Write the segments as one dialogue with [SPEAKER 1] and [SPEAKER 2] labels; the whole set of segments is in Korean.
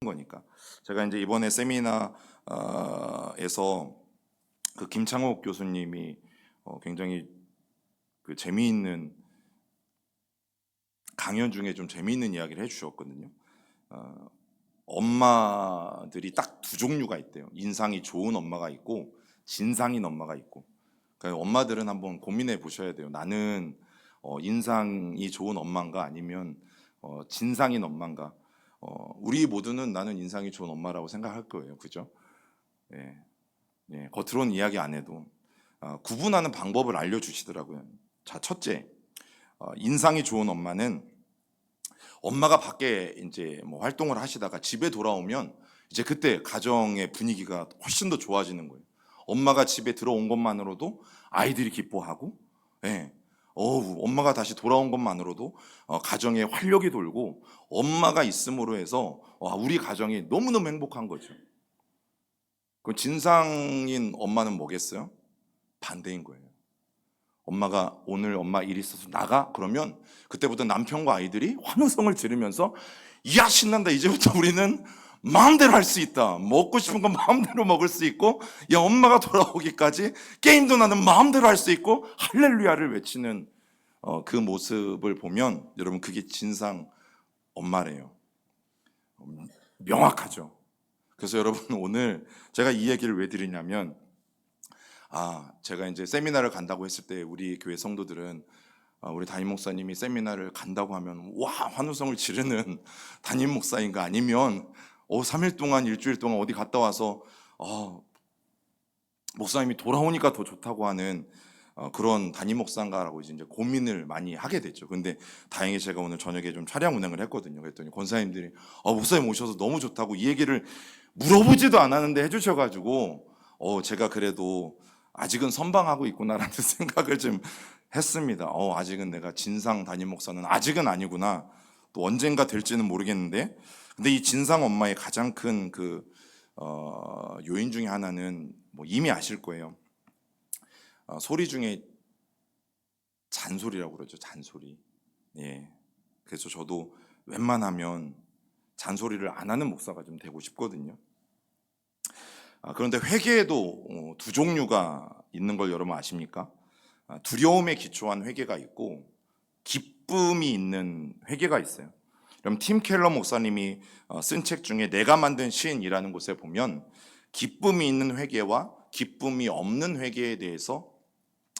[SPEAKER 1] 거니까. 제가 이제 이번에 세미나에서 그 김창옥 교수님이 굉장히 그 재미있는 강연 중에 좀 재미있는 이야기를 해주셨거든요. 엄마들이 딱 두 종류가 있대요. 인상이 좋은 엄마가 있고 진상인 엄마가 있고. 그러니까 엄마들은 한번 고민해 보셔야 돼요. 나는 인상이 좋은 엄마인가 아니면 진상인 엄마인가. 우리 모두는 나는 인상이 좋은 엄마라고 생각할 거예요. 그죠? 예, 예, 겉으로는 이야기 안 해도 구분하는 방법을 알려주시더라고요. 자, 첫째, 인상이 좋은 엄마는 엄마가 밖에 이제 뭐 활동을 하시다가 집에 돌아오면 이제 그때 가정의 분위기가 훨씬 더 좋아지는 거예요. 엄마가 집에 들어온 것만으로도 아이들이 기뻐하고, 예, 엄마가 다시 돌아온 것만으로도 가정에 활력이 돌고 엄마가 있음으로 해서 우리 가정이 너무너무 행복한 거죠. 그 진상인 엄마는 뭐겠어요? 반대인 거예요. 엄마가 오늘 엄마 일 있어서 나가? 그러면 그때부터 남편과 아이들이 환호성을 지르면서 야 신난다, 이제부터 우리는 마음대로 할 수 있다, 먹고 싶은 건 마음대로 먹을 수 있고, 야 엄마가 돌아오기까지 게임도 나는 마음대로 할 수 있고 할렐루야를 외치는 그 모습을 보면 여러분 그게 진상 엄마래요. 명확하죠. 그래서 여러분 오늘 제가 이 얘기를 왜 드리냐면 제가 이제 세미나를 간다고 했을 때 우리 교회 성도들은 우리 담임 목사님이 세미나를 간다고 하면 와 환호성을 지르는 담임 목사인가, 아니면 3일 동안 일주일 동안 어디 갔다 와서 목사님이 돌아오니까 더 좋다고 하는 그런 담임 목사인가라고 이제 고민을 많이 하게 됐죠. 근데 다행히 제가 오늘 저녁에 좀 차량 운행을 했거든요. 그랬더니 권사님들이 목사님 오셔서 너무 좋다고 이 얘기를 물어보지도 않았는데 해주셔가지고 제가 그래도 아직은 선방하고 있구나라는 생각을 좀 했습니다. 아직은 내가 진상 담임 목사는 아직은 아니구나. 또 언젠가 될지는 모르겠는데, 근데 이 진상 엄마의 가장 큰 그 요인 중에 하나는 뭐 이미 아실 거예요. 소리 중에 잔소리라고 그러죠. 잔소리. 예. 그래서 저도 웬만하면 잔소리를 안 하는 목사가 좀 되고 싶거든요. 그런데 회개에도 두 종류가 있는 걸 여러분 아십니까? 두려움에 기초한 회개가 있고 기쁨이 있는 회개가 있어요. 그럼 팀 켈러 목사님이 쓴 책 중에 내가 만든 시인이라는 곳에 보면 기쁨이 있는 회개와 기쁨이 없는 회개에 대해서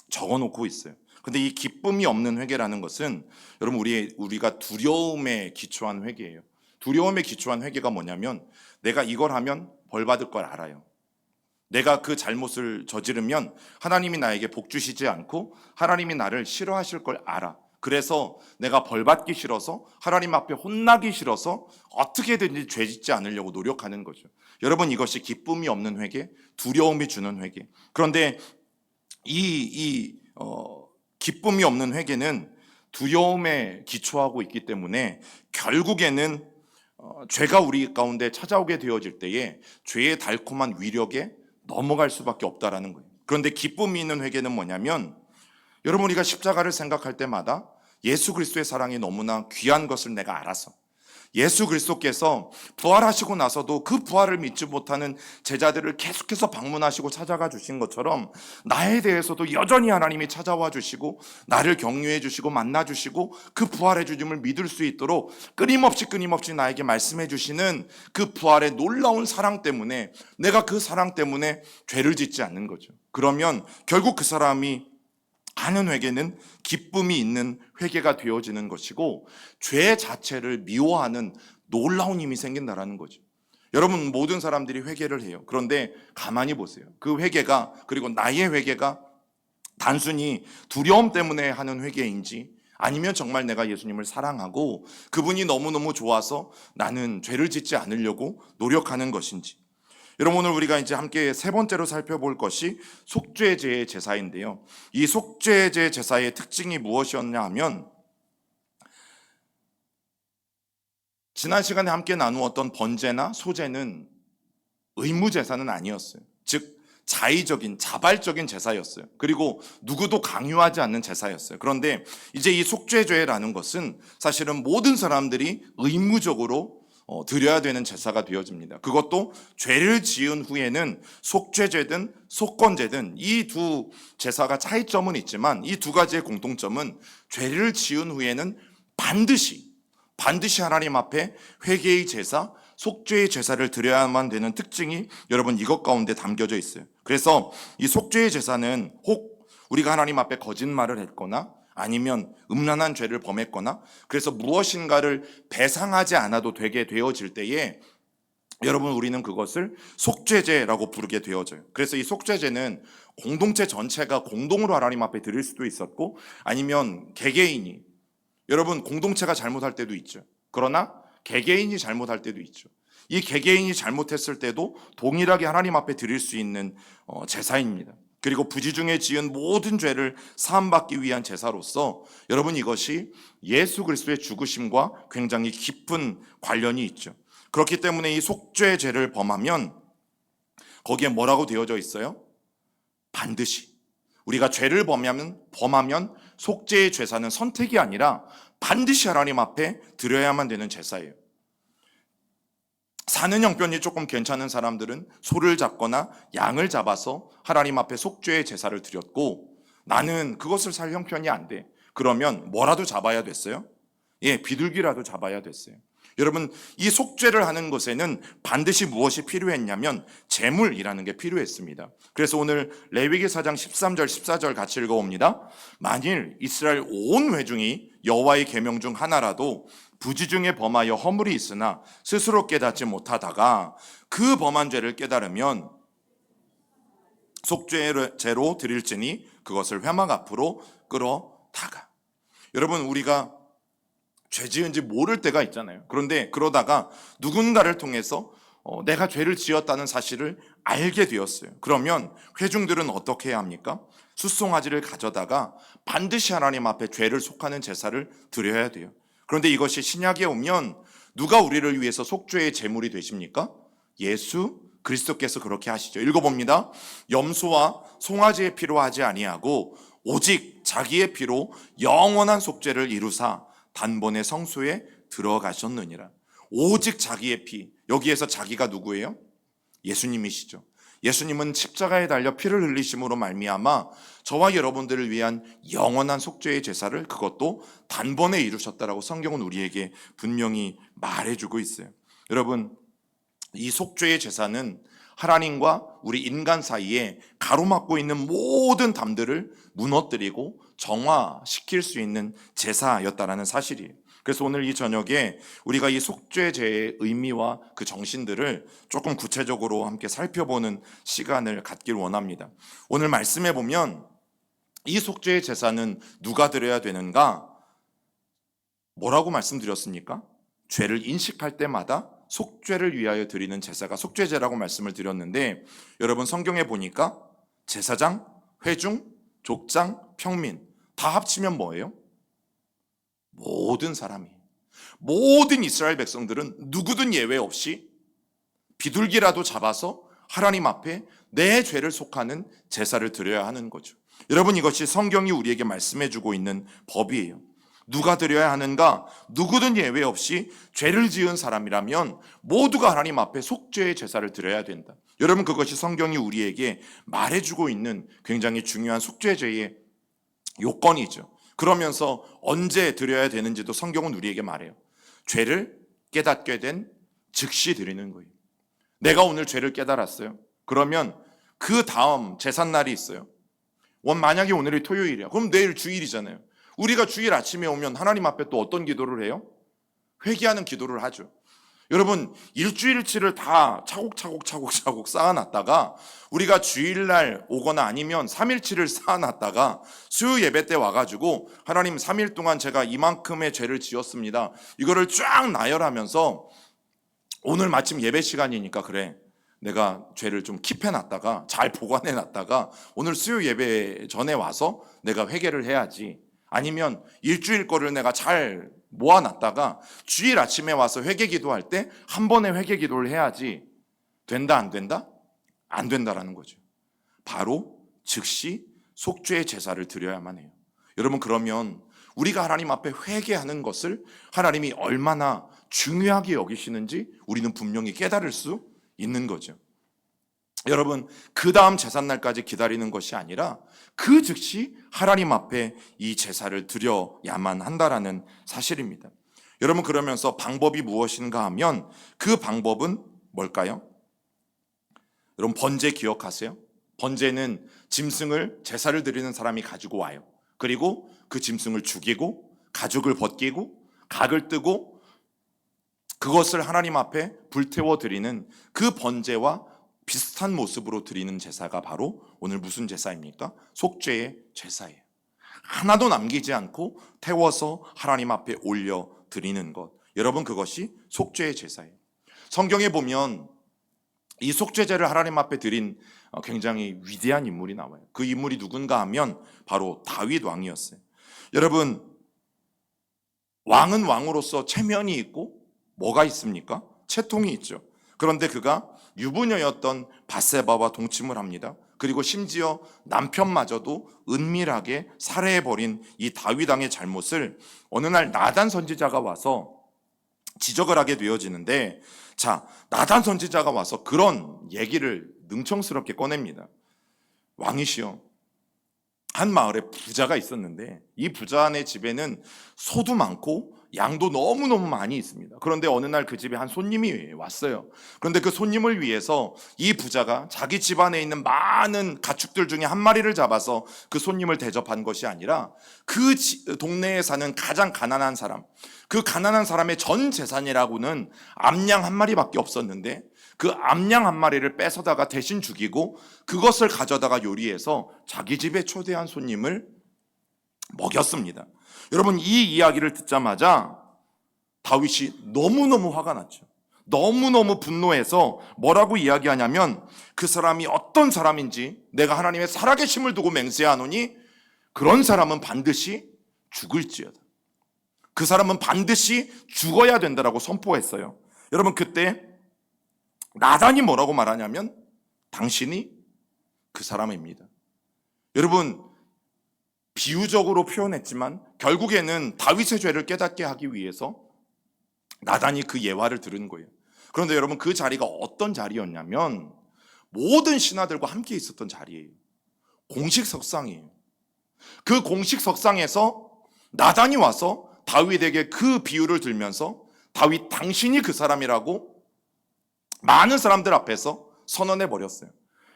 [SPEAKER 1] 적어놓고 있어요. 근데 이 기쁨이 없는 회개라는 것은 여러분 우리가 두려움에 기초한 회개예요. 두려움에 기초한 회개가 뭐냐면 내가 이걸 하면 벌 받을 걸 알아요. 내가 그 잘못을 저지르면 하나님이 나에게 복 주시지 않고 하나님이 나를 싫어하실 걸 알아. 그래서 내가 벌 받기 싫어서 하나님 앞에 혼나기 싫어서 어떻게든지 죄 짓지 않으려고 노력하는 거죠. 여러분 이것이 기쁨이 없는 회개, 두려움이 주는 회개. 그런데 이 기쁨이 없는 회개는 두려움에 기초하고 있기 때문에 결국에는 죄가 우리 가운데 찾아오게 되어질 때에 죄의 달콤한 위력에 넘어갈 수밖에 없다라는 거예요. 그런데 기쁨이 있는 회개는 뭐냐면 여러분 우리가 십자가를 생각할 때마다 예수 그리스도의 사랑이 너무나 귀한 것을 내가 알아서, 예수 그리스도께서 부활하시고 나서도 그 부활을 믿지 못하는 제자들을 계속해서 방문하시고 찾아가 주신 것처럼 나에 대해서도 여전히 하나님이 찾아와 주시고 나를 격려해 주시고 만나 주시고 그 부활의 주님을 믿을 수 있도록 끊임없이 나에게 말씀해 주시는 그 부활의 놀라운 사랑 때문에 내가 그 사랑 때문에 죄를 짓지 않는 거죠. 그러면 결국 그 사람이 하는 회개는 기쁨이 있는 회개가 되어지는 것이고 죄 자체를 미워하는 놀라운 힘이 생긴다라는 거죠. 여러분 모든 사람들이 회개를 해요. 그런데 가만히 보세요. 그 회개가, 그리고 나의 회개가 단순히 두려움 때문에 하는 회개인지 아니면 정말 내가 예수님을 사랑하고 그분이 너무너무 좋아서 나는 죄를 짓지 않으려고 노력하는 것인지. 여러분 오늘 우리가 이제 함께 세 번째로 살펴볼 것이 속죄제의 제사인데요. 이 속죄제 제사의 특징이 무엇이었냐 하면 지난 시간에 함께 나누었던 번제나 소제는 의무 제사는 아니었어요. 즉 자의적인 자발적인 제사였어요. 그리고 누구도 강요하지 않는 제사였어요. 그런데 이제 이 속죄제라는 것은 사실은 모든 사람들이 의무적으로 드려야 되는 제사가 되어집니다. 그것도 죄를 지은 후에는 속죄제든 속건제든 이 두 제사가 차이점은 있지만 이 두 가지의 공통점은 죄를 지은 후에는 반드시 하나님 앞에 회개의 제사, 속죄의 제사를 드려야만 되는 특징이 여러분 이것 가운데 담겨져 있어요. 그래서 이 속죄의 제사는 혹 우리가 하나님 앞에 거짓말을 했거나 아니면 음란한 죄를 범했거나 그래서 무엇인가를 배상하지 않아도 되게 되어질 때에 여러분 우리는 그것을 속죄제라고 부르게 되어져요. 그래서 이 속죄제는 공동체 전체가 공동으로 하나님 앞에 드릴 수도 있었고 아니면 개개인이 여러분 공동체가 잘못할 때도 있죠. 그러나 개개인이 잘못할 때도 있죠. 이 개개인이 잘못했을 때도 동일하게 하나님 앞에 드릴 수 있는 제사입니다. 그리고 부지중에 지은 모든 죄를 사함받기 위한 제사로서 여러분 이것이 예수 그리스도의 죽으심과 굉장히 깊은 관련이 있죠. 그렇기 때문에 이 속죄 죄를 범하면 거기에 뭐라고 되어져 있어요? 반드시 우리가 죄를 범하면 속죄의 제사는 선택이 아니라 반드시 하나님 앞에 드려야만 되는 제사예요. 사는 형편이 조금 괜찮은 사람들은 소를 잡거나 양을 잡아서 하나님 앞에 속죄의 제사를 드렸고 나는 그것을 살 형편이 안 돼. 그러면 뭐라도 잡아야 됐어요? 비둘기라도 잡아야 됐어요. 여러분 이 속죄를 하는 것에는 반드시 무엇이 필요했냐면 제물이라는 게 필요했습니다. 그래서 오늘 레위기 4장 13절 14절 같이 읽어봅니다. 만일 이스라엘 온 회중이 여호와의 계명 중 하나라도 부지중에 범하여 허물이 있으나 스스로 깨닫지 못하다가 그 범한 죄를 깨달으면 속죄제로 드릴지니 그것을 회막 앞으로 끌어다가. 여러분 우리가 죄 지은지 모를 때가 있잖아요. 그런데 그러다가 누군가를 통해서 내가 죄를 지었다는 사실을 알게 되었어요. 그러면 회중들은 어떻게 해야 합니까? 숫송아지를 가져다가 반드시 하나님 앞에 죄를 속하는 제사를 드려야 돼요. 그런데 이것이 신약에 오면 누가 우리를 위해서 속죄의 제물이 되십니까? 예수 그리스도께서 그렇게 하시죠. 읽어봅니다. 염소와 송아지의 피로 하지 아니하고 오직 자기의 피로 영원한 속죄를 이루사 단번에 성소에 들어가셨느니라. 오직 자기의 피. 여기에서 자기가 누구예요? 예수님이시죠. 예수님은 십자가에 달려 피를 흘리심으로 말미암아 저와 여러분들을 위한 영원한 속죄의 제사를 그것도 단번에 이루셨다라고 성경은 우리에게 분명히 말해주고 있어요. 여러분 이 속죄의 제사는 하나님과 우리 인간 사이에 가로막고 있는 모든 담들을 무너뜨리고 정화시킬 수 있는 제사였다라는 사실이에요. 그래서 오늘 이 저녁에 우리가 이 속죄제의 의미와 그 정신들을 조금 구체적으로 함께 살펴보는 시간을 갖길 원합니다. 오늘 말씀해 보면 이 속죄의 제사는 누가 드려야 되는가? 뭐라고 말씀드렸습니까? 죄를 인식할 때마다 속죄를 위하여 드리는 제사가 속죄제라고 말씀을 드렸는데 여러분 성경에 보니까 제사장, 회중, 족장, 평민 다 합치면 뭐예요? 모든 사람이 모든 이스라엘 백성들은 누구든 예외 없이 비둘기라도 잡아서 하나님 앞에 내 죄를 속하는 제사를 드려야 하는 거죠. 여러분 이것이 성경이 우리에게 말씀해 주고 있는 법이에요. 누가 드려야 하는가? 누구든 예외 없이 죄를 지은 사람이라면 모두가 하나님 앞에 속죄의 제사를 드려야 된다. 여러분 그것이 성경이 우리에게 말해주고 있는 굉장히 중요한 속죄제의 요건이죠. 그러면서 언제 드려야 되는지도 성경은 우리에게 말해요. 죄를 깨닫게 된 즉시 드리는 거예요. 내가 오늘 죄를 깨달았어요. 그러면 그 다음 제삿날이 있어요. 만약에 오늘이 토요일이야. 그럼 내일 주일이잖아요. 우리가 주일 아침에 오면 하나님 앞에 또 어떤 기도를 해요? 회개하는 기도를 하죠. 여러분 일주일치를 다 차곡차곡 쌓아놨다가 우리가 주일날 오거나 아니면 3일치를 쌓아놨다가 수요 예배 때 와가지고 하나님 3일 동안 제가 이만큼의 죄를 지었습니다. 이거를 쫙 나열하면서 오늘 마침 예배 시간이니까 그래 내가 죄를 좀 킵해놨다가 잘 보관해놨다가 오늘 수요 예배 전에 와서 내가 회개를 해야지. 아니면 일주일 거를 내가 잘 모아놨다가 주일 아침에 와서 회개 기도할 때 한 번에 회개 기도를 해야지. 된다 안 된다? 안 된다라는 거죠. 바로 즉시 속죄의 제사를 드려야만 해요. 여러분 그러면 우리가 하나님 앞에 회개하는 것을 하나님이 얼마나 중요하게 여기시는지 우리는 분명히 깨달을 수 있는 거죠. 여러분, 그 다음 제삿날까지 기다리는 것이 아니라 그 즉시 하나님 앞에 이 제사를 드려야만 한다라는 사실입니다. 여러분, 그러면서 방법이 무엇인가 하면 그 방법은 뭘까요? 여러분, 번제 기억하세요? 번제는 짐승을 제사를 드리는 사람이 가지고 와요. 그리고 그 짐승을 죽이고 가죽을 벗기고 각을 뜨고 그것을 하나님 앞에 불태워 드리는 그 번제와 비슷한 모습으로 드리는 제사가 바로 오늘 무슨 제사입니까? 속죄의 제사예요. 하나도 남기지 않고 태워서 하나님 앞에 올려 드리는 것. 여러분, 그것이 속죄의 제사예요. 성경에 보면 이 속죄제를 하나님 앞에 드린 굉장히 위대한 인물이 나와요. 그 인물이 누군가 하면 바로 다윗 왕이었어요. 여러분, 왕은 왕으로서 체면이 있고 뭐가 있습니까? 채통이 있죠. 그런데 그가 유부녀였던 밧세바와 동침을 합니다. 그리고 심지어 남편마저도 은밀하게 살해해버린 이 다윗 왕의 잘못을 어느 날 나단 선지자가 와서 지적을 하게 되어지는데, 자, 나단 선지자가 와서 그런 얘기를 능청스럽게 꺼냅니다. 왕이시여, 한 마을에 부자가 있었는데 이 부자네 집에는 소도 많고 양도 너무너무 많이 있습니다. 그런데 어느 날 그 집에 한 손님이 왔어요. 그런데 그 손님을 위해서 이 부자가 자기 집안에 있는 많은 가축들 중에 한 마리를 잡아서 그 손님을 대접한 것이 아니라 그 동네에 사는 가장 가난한 사람, 그 가난한 사람의 전 재산이라고는 암양 한 마리밖에 없었는데 그 암양 한 마리를 뺏어다가 대신 죽이고 그것을 가져다가 요리해서 자기 집에 초대한 손님을 먹였습니다. 여러분, 이 이야기를 듣자마자 다윗이 너무너무 화가 났죠. 너무너무 분노해서 뭐라고 이야기하냐면, 그 사람이 어떤 사람인지 내가 하나님의 살아계심을 두고 맹세하노니 그런 사람은 반드시 죽을지어다. 그 사람은 반드시 죽어야 된다라고 선포했어요. 여러분, 그때 나단이 뭐라고 말하냐면 당신이 그 사람입니다. 여러분, 비유적으로 표현했지만 결국에는 다윗의 죄를 깨닫게 하기 위해서 나단이 그 예화를 들은 거예요. 그런데 여러분, 그 자리가 어떤 자리였냐면 모든 신하들과 함께 있었던 자리예요. 공식 석상이에요. 그 공식 석상에서 나단이 와서 다윗에게 그 비유를 들면서 다윗, 당신이 그 사람이라고 많은 사람들 앞에서 선언해 버렸어요.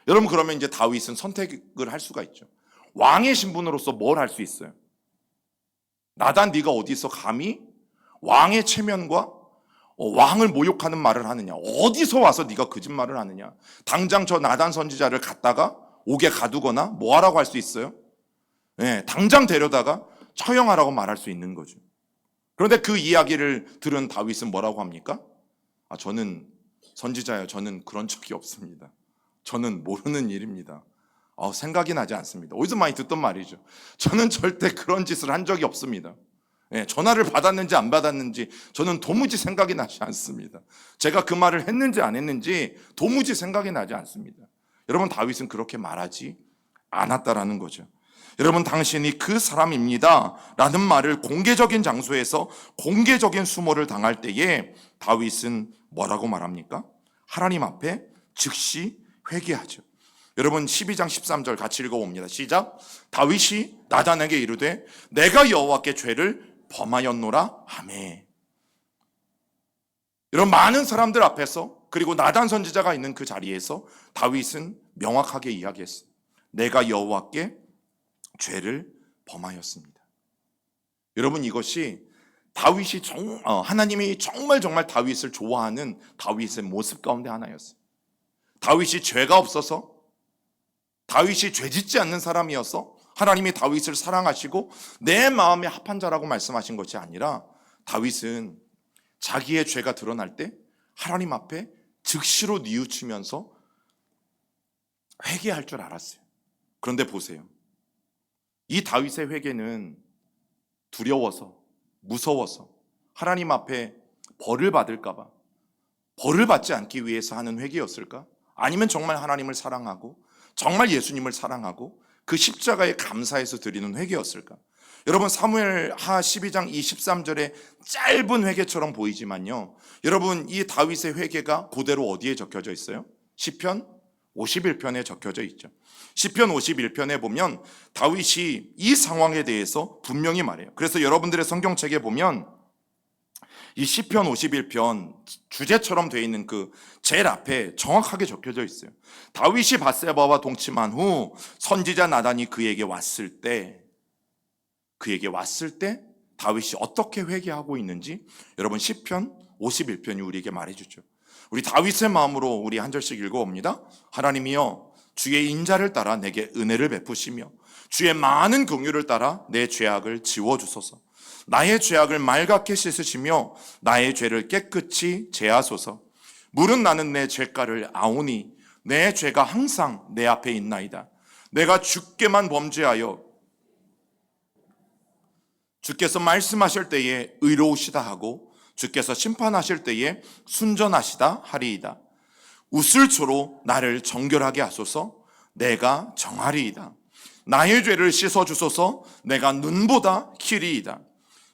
[SPEAKER 1] 여러분, 그러면 이제 다윗은 선택을 할 수가 있죠. 왕의 신분으로서 뭘 할 수 있어요? 나단, 네가 어디서 감히 왕의 체면과 왕을 모욕하는 말을 하느냐? 어디서 와서 네가 거짓말을 하느냐? 당장 저 나단 선지자를 갖다가 옥에 가두거나 뭐 하라고 할 수 있어요? 네, 당장 데려다가 처형하라고 말할 수 있는 거죠. 그런데 그 이야기를 들은 다윗은 뭐라고 합니까? 저는 선지자예요. 저는 그런 적이 없습니다. 저는 모르는 일입니다. 생각이 나지 않습니다. 어디서 많이 듣던 말이죠. 저는 절대 그런 짓을 한 적이 없습니다. 전화를 받았는지 안 받았는지 저는 도무지 생각이 나지 않습니다. 제가 그 말을 했는지 안 했는지 도무지 생각이 나지 않습니다. 여러분, 다윗은 그렇게 말하지 않았다라는 거죠. 여러분, 당신이 그 사람입니다 라는 말을 공개적인 장소에서 공개적인 수모를 당할 때에 다윗은 뭐라고 말합니까? 하나님 앞에 즉시 회개하죠. 여러분, 12장 13절 같이 읽어봅니다. 시작. 다윗이 나단에게 이르되 내가 여호와께 죄를 범하였노라 하매. 여러분, 많은 사람들 앞에서, 그리고 나단 선지자가 있는 그 자리에서 다윗은 명확하게 이야기했어요. 내가 여호와께 죄를 범하였습니다. 여러분, 이것이 다윗이 하나님이 정말 다윗을 좋아하는 다윗의 모습 가운데 하나였어요. 다윗이 죄가 없어서, 다윗이 죄짓지 않는 사람이어서 하나님이 다윗을 사랑하시고 내 마음에 합한 자라고 말씀하신 것이 아니라, 다윗은 자기의 죄가 드러날 때 하나님 앞에 즉시로 뉘우치면서 회개할 줄 알았어요. 그런데 보세요. 이 다윗의 회개는 두려워서, 무서워서, 하나님 앞에 벌을 받을까 봐, 벌을 받지 않기 위해서 하는 회개였을까? 아니면 정말 하나님을 사랑하고 정말 예수님을 사랑하고 그 십자가에 감사해서 드리는 회개였을까? 여러분 사무엘하 12장 23절의 짧은 회개처럼 보이지만요, 여러분 이 다윗의 회개가 그대로 어디에 적혀져 있어요? 시편 51편에 적혀져 있죠. 시편 51편에 보면 다윗이 이 상황에 대해서 분명히 말해요. 그래서 여러분들의 성경책에 보면 이 시편 51편 주제처럼 되어 있는 그 제일 앞에 정확하게 적혀져 있어요. 다윗이 밧세바와 동침한 후 선지자 나단이 그에게 왔을 때 다윗이 어떻게 회개하고 있는지 여러분 시편 51편이 우리에게 말해주죠. 우리 다윗의 마음으로 우리 한 절씩 읽어봅니다. 하나님이여, 주의 인자를 따라 내게 은혜를 베푸시며 주의 많은 긍휼을 따라 내 죄악을 지워주소서. 나의 죄악을 맑게 씻으시며 나의 죄를 깨끗이 제하소서. 물은 나는 내 죄가를 아오니 내 죄가 항상 내 앞에 있나이다. 내가 주께만 범죄하여 주께서 말씀하실 때에 의로우시다 하고 주께서 심판하실 때에 순전하시다 하리이다. 웃을초로 나를 정결하게 하소서. 내가 정하리이다. 나의 죄를 씻어주소서. 내가 눈보다 키리이다.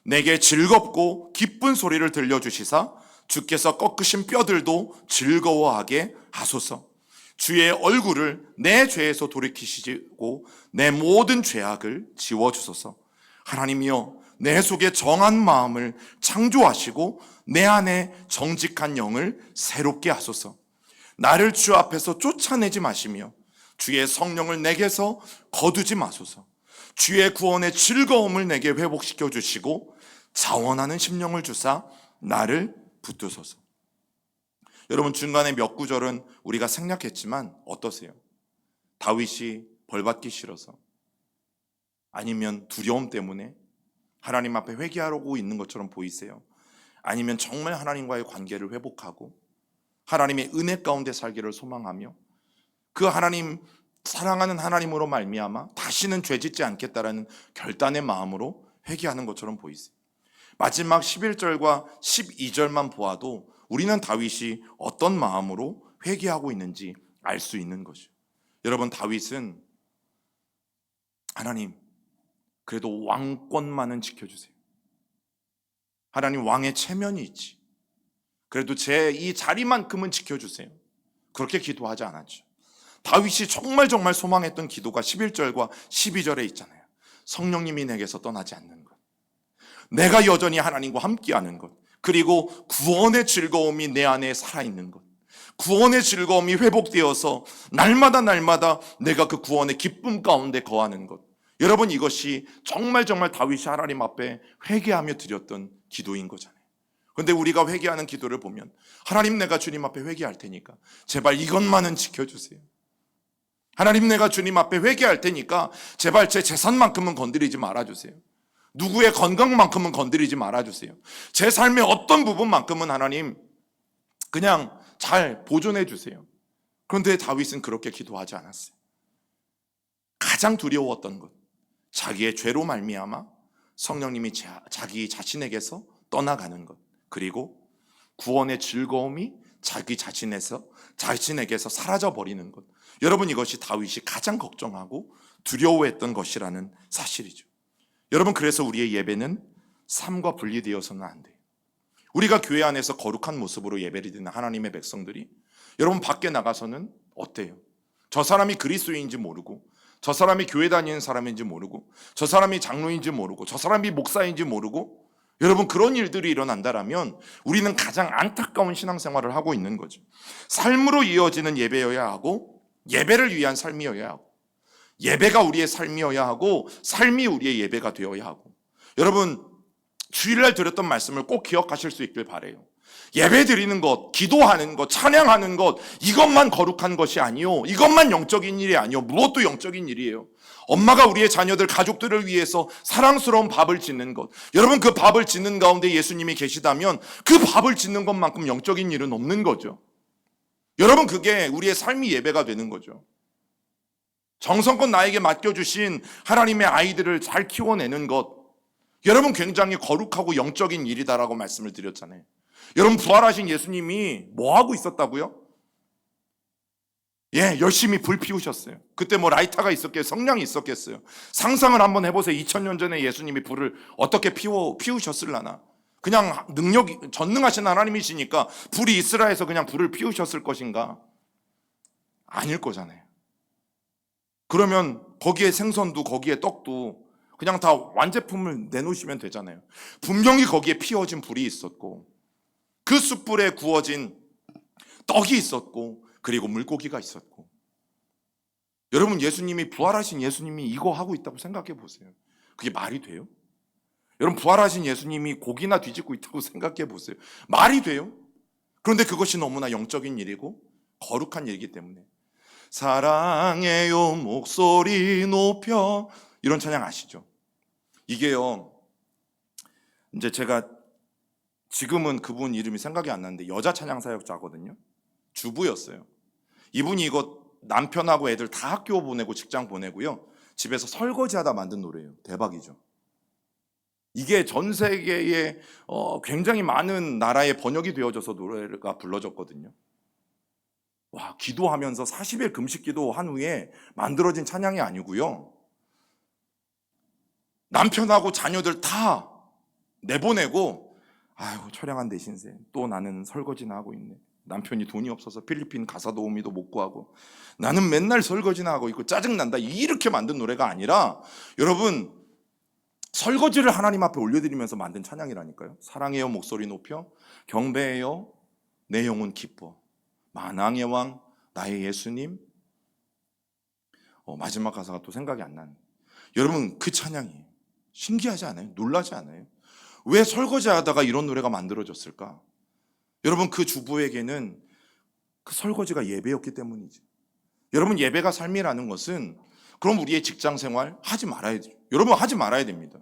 [SPEAKER 1] 내게 즐겁고 기쁜 소리를 들려주시사 주께서 꺾으신 뼈들도 즐거워하게 하소서. 주의 얼굴을 내 죄에서 돌이키시고 내 모든 죄악을 지워주소서. 하나님이여, 내 속에 정한 마음을 창조하시고 내 안에 정직한 영을 새롭게 하소서. 나를 주 앞에서 쫓아내지 마시며 주의 성령을 내게서 거두지 마소서. 주의 구원의 즐거움을 내게 회복시켜 주시고 자원하는 심령을 주사 나를 붙드소서. 여러분 중간에 몇 구절은 우리가 생략했지만 어떠세요? 다윗이 벌받기 싫어서, 아니면 두려움 때문에 하나님 앞에 회개하려고 있는 것처럼 보이세요? 아니면 정말 하나님과의 관계를 회복하고 하나님의 은혜 가운데 살기를 소망하며 그 하나님, 사랑하는 하나님으로 말미암아 다시는 죄짓지 않겠다라는 결단의 마음으로 회개하는 것처럼 보이세요? 마지막 11절과 12절만 보아도 우리는 다윗이 어떤 마음으로 회개하고 있는지 알 수 있는 것이죠. 여러분, 다윗은 하나님, 그래도 왕권만은 지켜주세요. 하나님, 왕의 체면이 있지, 그래도 제 이 자리만큼은 지켜주세요. 그렇게 기도하지 않았죠. 다윗이 정말 소망했던 기도가 11절과 12절에 있잖아요. 성령님이 내게서 떠나지 않는 것, 내가 여전히 하나님과 함께하는 것, 그리고 구원의 즐거움이 내 안에 살아있는 것, 구원의 즐거움이 회복되어서 날마다 내가 그 구원의 기쁨 가운데 거하는 것. 여러분, 이것이 정말 다윗이 하나님 앞에 회개하며 드렸던 기도인 거잖아요. 그런데 우리가 회개하는 기도를 보면, 하나님, 내가 주님 앞에 회개할 테니까 제발 이것만은 지켜주세요. 하나님, 내가 주님 앞에 회개할 테니까 제발 제 재산만큼은 건드리지 말아주세요. 누구의 건강만큼은 건드리지 말아주세요. 제 삶의 어떤 부분만큼은 하나님 그냥 잘 보존해 주세요. 그런데 다윗은 그렇게 기도하지 않았어요. 가장 두려웠던 것, 자기의 죄로 말미암아 성령님이 자기 자신에게서 떠나가는 것, 그리고 구원의 즐거움이 자기 자신에게서 사라져버리는 것. 여러분, 이것이 다윗이 가장 걱정하고 두려워했던 것이라는 사실이죠. 여러분, 그래서 우리의 예배는 삶과 분리되어서는 안 돼요. 우리가 교회 안에서 거룩한 모습으로 예배를 드리는 하나님의 백성들이, 여러분 밖에 나가서는 어때요? 저 사람이 그리스도인지 모르고, 저 사람이 교회 다니는 사람인지 모르고, 저 사람이 장로인지 모르고, 저 사람이 목사인지 모르고, 여러분 그런 일들이 일어난다라면 우리는 가장 안타까운 신앙생활을 하고 있는 거죠. 삶으로 이어지는 예배여야 하고, 예배를 위한 삶이어야 하고, 예배가 우리의 삶이어야 하고, 삶이 우리의 예배가 되어야 하고. 여러분, 주일날 드렸던 말씀을 꼭 기억하실 수 있길 바라요. 예배 드리는 것, 기도하는 것, 찬양하는 것, 이것만 거룩한 것이 아니요, 이것만 영적인 일이 아니요, 무엇도 영적인 일이에요. 엄마가 우리의 자녀들, 가족들을 위해서 사랑스러운 밥을 짓는 것, 여러분 그 밥을 짓는 가운데 예수님이 계시다면 그 밥을 짓는 것만큼 영적인 일은 없는 거죠. 여러분, 그게 우리의 삶이 예배가 되는 거죠. 정성껏 나에게 맡겨주신 하나님의 아이들을 잘 키워내는 것, 여러분 굉장히 거룩하고 영적인 일이다라고 말씀을 드렸잖아요. 여러분, 부활하신 예수님이 뭐 하고 있었다고요? 예, 열심히 불 피우셨어요. 그때 뭐 라이터가 있었겠어요? 성냥이 있었겠어요? 상상을 한번 해보세요. 2000년 전에 예수님이 불을 어떻게 피우셨을라나? 그냥 전능하신 하나님이시니까 불이 있으라 해서 그냥 불을 피우셨을 것인가? 아닐 거잖아요. 그러면 거기에 생선도 거기에 떡도 그냥 다 완제품을 내놓으시면 되잖아요. 분명히 거기에 피워진 불이 있었고 그 숯불에 구워진 떡이 있었고 그리고 물고기가 있었고. 여러분, 예수님이 부활하신 예수님이 이거 하고 있다고 생각해 보세요. 그게 말이 돼요? 여러분, 부활하신 예수님이 고기나 뒤집고 있다고 생각해 보세요. 말이 돼요? 그런데 그것이 너무나 영적인 일이고 거룩한 일이기 때문에 사랑해요 목소리 높여, 이런 찬양 아시죠? 이게요, 이제 제가 지금은 그분 이름이 생각이 안 나는데 여자 찬양 사역자거든요. 주부였어요. 이분이 이거 남편하고 애들 다 학교 보내고 직장 보내고요, 집에서 설거지하다 만든 노래예요. 대박이죠. 이게 전 세계에 굉장히 많은 나라에 번역이 되어져서 노래가 불러졌거든요. 와, 기도하면서 40일 금식 기도한 후에 만들어진 찬양이 아니고요, 남편하고 자녀들 다 내보내고, 아유 처량한 내 신세, 또 나는 설거지나 하고 있네. 남편이 돈이 없어서 필리핀 가사 도우미도 못 구하고 나는 맨날 설거지나 하고 있고 짜증난다, 이렇게 만든 노래가 아니라, 여러분, 설거지를 하나님 앞에 올려드리면서 만든 찬양이라니까요. 사랑해요 목소리 높여, 경배해요 내 영혼 기뻐, 만왕의 왕 나의 예수님. 마지막 가사가 또 생각이 안 나네. 여러분, 그 찬양이 신기하지 않아요? 놀라지 않아요? 왜 설거지하다가 이런 노래가 만들어졌을까? 여러분, 그 주부에게는 그 설거지가 예배였기 때문이죠. 여러분, 예배가 삶이라는 것은, 그럼 우리의 직장 생활 하지 말아야 돼요. 여러분, 하지 말아야 됩니다.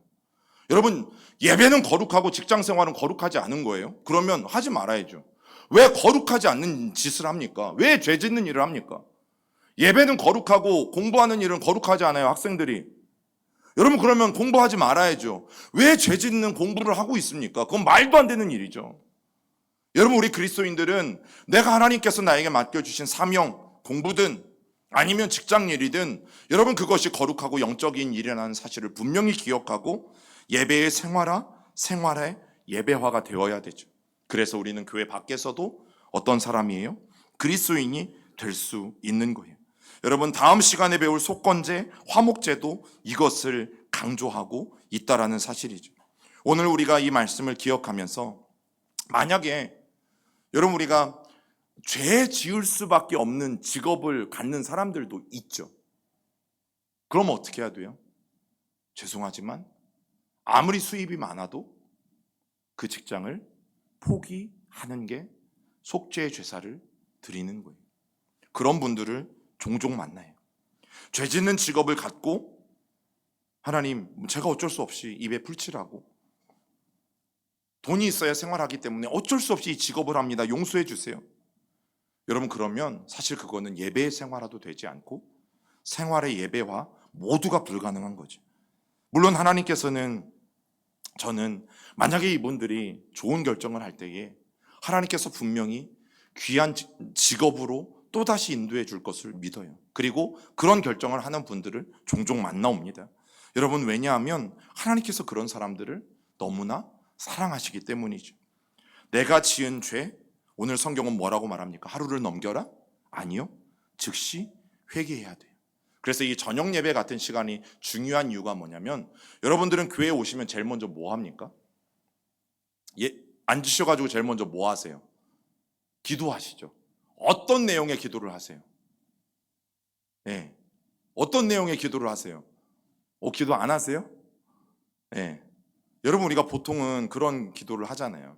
[SPEAKER 1] 여러분, 예배는 거룩하고 직장 생활은 거룩하지 않은 거예요? 그러면 하지 말아야죠. 왜 거룩하지 않는 짓을 합니까? 왜 죄 짓는 일을 합니까? 예배는 거룩하고 공부하는 일은 거룩하지 않아요, 학생들이. 여러분, 그러면 공부하지 말아야죠. 왜 죄 짓는 공부를 하고 있습니까? 그건 말도 안 되는 일이죠. 여러분, 우리 그리스도인들은 내가 하나님께서 나에게 맡겨주신 사명, 공부든 아니면 직장 일이든, 여러분, 그것이 거룩하고 영적인 일이라는 사실을 분명히 기억하고 예배의 생활의 예배화가 되어야 되죠. 그래서 우리는 교회 밖에서도 어떤 사람이에요? 그리스도인이 될 수 있는 거예요. 여러분, 다음 시간에 배울 속건제, 화목제도 이것을 강조하고 있다라는 사실이죠. 오늘 우리가 이 말씀을 기억하면서, 만약에 여러분, 우리가 죄 지을 수밖에 없는 직업을 갖는 사람들도 있죠. 그럼 어떻게 해야 돼요? 죄송하지만 아무리 수입이 많아도 그 직장을 포기하는 게 속죄의 제사를 드리는 거예요. 그런 분들을 종종 만나요. 죄 짓는 직업을 갖고, 하나님, 제가 어쩔 수 없이 입에 풀칠하고 돈이 있어야 생활하기 때문에 어쩔 수 없이 이 직업을 합니다, 용서해 주세요. 여러분, 그러면 사실 그거는 예배의 생활화도 되지 않고 생활의 예배화 모두가 불가능한 거죠. 물론 하나님께서는, 저는 만약에 이분들이 좋은 결정을 할 때에 하나님께서 분명히 귀한 직업으로 또다시 인도해 줄 것을 믿어요. 그리고 그런 결정을 하는 분들을 종종 만나옵니다. 여러분, 왜냐하면 하나님께서 그런 사람들을 너무나 사랑하시기 때문이죠. 내가 지은 죄, 오늘 성경은 뭐라고 말합니까? 하루를 넘겨라? 아니요, 즉시 회개해야 돼요. 그래서 이 저녁 예배 같은 시간이 중요한 이유가 뭐냐면, 여러분들은 교회에 오시면 제일 먼저 뭐 합니까? 앉으셔가지고 제일 먼저 뭐 하세요? 기도하시죠. 어떤 내용의 기도를 하세요? 네. 어떤 내용의 기도를 하세요? 기도 안 하세요? 네. 여러분, 우리가 보통은 그런 기도를 하잖아요.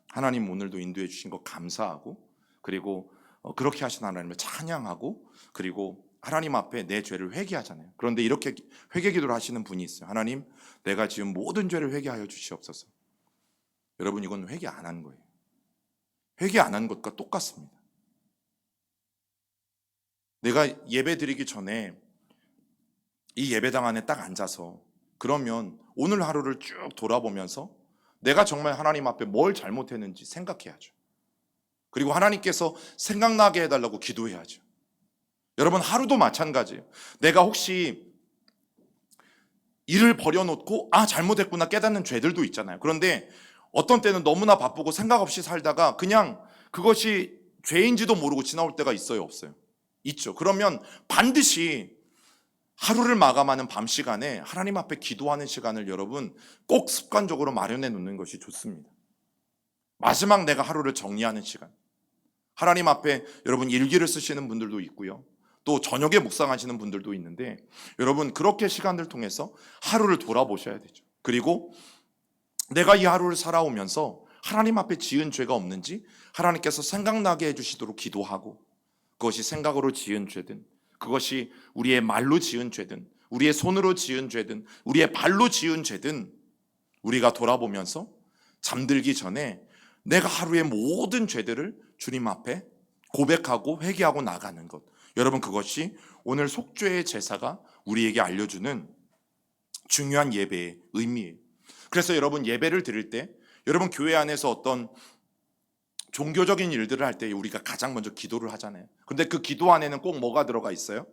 [SPEAKER 1] 하나님, 오늘도 인도해 주신 것 감사하고, 그리고 그렇게 하신 하나님을 찬양하고, 그리고 하나님 앞에 내 죄를 회개하잖아요. 그런데 이렇게 회개 기도를 하시는 분이 있어요. 하나님, 내가 지은 모든 죄를 회개하여 주시옵소서. 여러분, 이건 회개 안 한 거예요. 회개 안 한 것과 똑같습니다. 내가 예배 드리기 전에 이 예배당 안에 딱 앉아서, 그러면 오늘 하루를 쭉 돌아보면서 내가 정말 하나님 앞에 뭘 잘못했는지 생각해야죠. 그리고 하나님께서 생각나게 해달라고 기도해야죠. 여러분, 하루도 마찬가지예요. 내가 혹시 일을 버려놓고 잘못했구나 깨닫는 죄들도 있잖아요. 그런데 어떤 때는 너무나 바쁘고 생각 없이 살다가 그냥 그것이 죄인지도 모르고 지나올 때가 있어요, 없어요? 있죠. 그러면 반드시 하루를 마감하는 밤 시간에 하나님 앞에 기도하는 시간을 여러분 꼭 습관적으로 마련해 놓는 것이 좋습니다. 마지막 내가 하루를 정리하는 시간. 하나님 앞에 여러분 일기를 쓰시는 분들도 있고요. 또 저녁에 묵상하시는 분들도 있는데 여러분 그렇게 시간을 통해서 하루를 돌아보셔야 되죠. 그리고 내가 이 하루를 살아오면서 하나님 앞에 지은 죄가 없는지 하나님께서 생각나게 해주시도록 기도하고, 그것이 생각으로 지은 죄든 그것이 우리의 말로 지은 죄든 우리의 손으로 지은 죄든 우리의 발로 지은 죄든 우리가 돌아보면서 잠들기 전에 내가 하루의 모든 죄들을 주님 앞에 고백하고 회개하고 나가는 것, 여러분 그것이 오늘 속죄의 제사가 우리에게 알려주는 중요한 예배의 의미예요. 그래서 여러분 예배를 드릴 때 여러분 교회 안에서 어떤 종교적인 일들을 할 때 우리가 가장 먼저 기도를 하잖아요. 근데 그 기도 안에는 꼭 뭐가 들어가 있어요?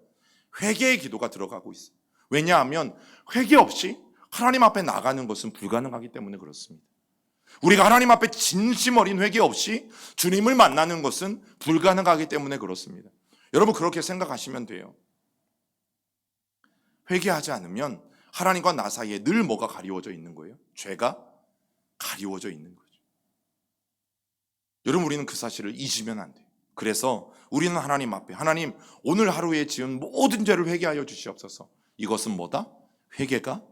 [SPEAKER 1] 회개의 기도가 들어가고 있어요. 왜냐하면 회개 없이 하나님 앞에 나가는 것은 불가능하기 때문에 그렇습니다. 우리가 하나님 앞에 진심 어린 회개 없이 주님을 만나는 것은 불가능하기 때문에 그렇습니다. 여러분 그렇게 생각하시면 돼요. 회개하지 않으면 하나님과 나 사이에 늘 뭐가 가리워져 있는 거예요? 죄가 가리워져 있는 거죠. 여러분 우리는 그 사실을 잊으면 안 돼요. 그래서 우리는 하나님 앞에 하나님 오늘 하루에 지은 모든 죄를 회개하여 주시옵소서. 이것은 뭐다? 회개가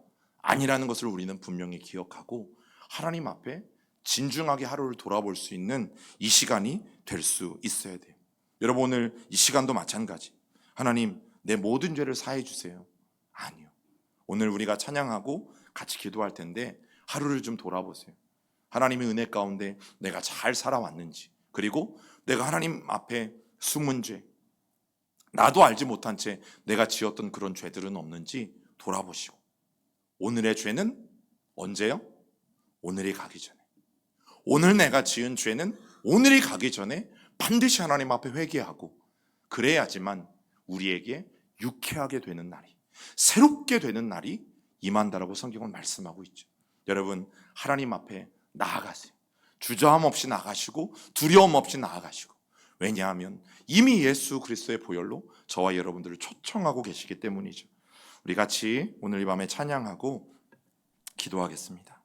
[SPEAKER 1] 아니라는 것을 우리는 분명히 기억하고 하나님 앞에 진중하게 하루를 돌아볼 수 있는 이 시간이 될 수 있어야 돼요. 여러분 오늘 이 시간도 마찬가지. 하나님 내 모든 죄를 사해 주세요. 아니요. 오늘 우리가 찬양하고 같이 기도할 텐데 하루를 좀 돌아보세요. 하나님의 은혜 가운데 내가 잘 살아왔는지, 그리고 내가 하나님 앞에 숨은 죄, 나도 알지 못한 채 내가 지었던 그런 죄들은 없는지 돌아보시고, 오늘의 죄는 언제요? 오늘이 가기 전에. 오늘 내가 지은 죄는 오늘이 가기 전에 반드시 하나님 앞에 회개하고, 그래야지만 우리에게 유쾌하게 되는 날이, 새롭게 되는 날이 임한다라고 성경은 말씀하고 있죠. 여러분 하나님 앞에 나아가세요. 주저함 없이 나아가시고 두려움 없이 나아가시고, 왜냐하면 이미 예수 그리스도의 보혈로 저와 여러분들을 초청하고 계시기 때문이죠. 우리 같이 오늘 이 밤에 찬양하고 기도하겠습니다.